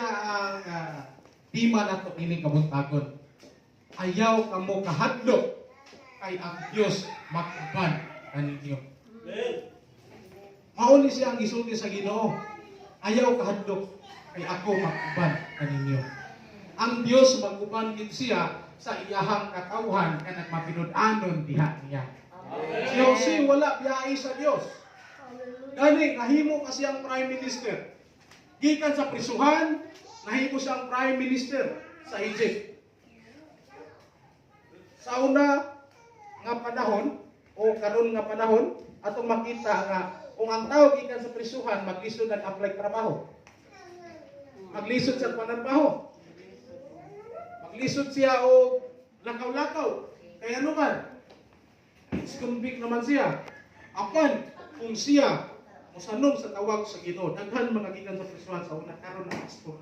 siya ang tema nato ini kabuntagon. Ayaw kamo kahadlok kay ang Dios mag-uban kaninyo. Mao ni siya ang gisulti sa Ginoo. Ayaw kahadlok kay ako mag-uban kaninyo. Ang Dios mag-uban gid siya sa iyahang katawhan kanang mapinud-anon diha niya. Si Jose wala biyai sa Dios. Gani nahimo kasi ang Prime Minister. Gikan sa prisuhan, nahimo siyang Prime Minister sa Egypt. Sa una nga panahon o karon nga panahon atong makita nga kung ang tao gikan sa prisuhan maglisod and apply trabaho. Maglisod sa panarbaho. Maglisod siya o lakaw-lakaw. Kaya naman, it's convict naman siya. Apan, kung siya musanom sa tawag sa Ginoo, daghan mga gikan sa prisuhan sa una karon na pastor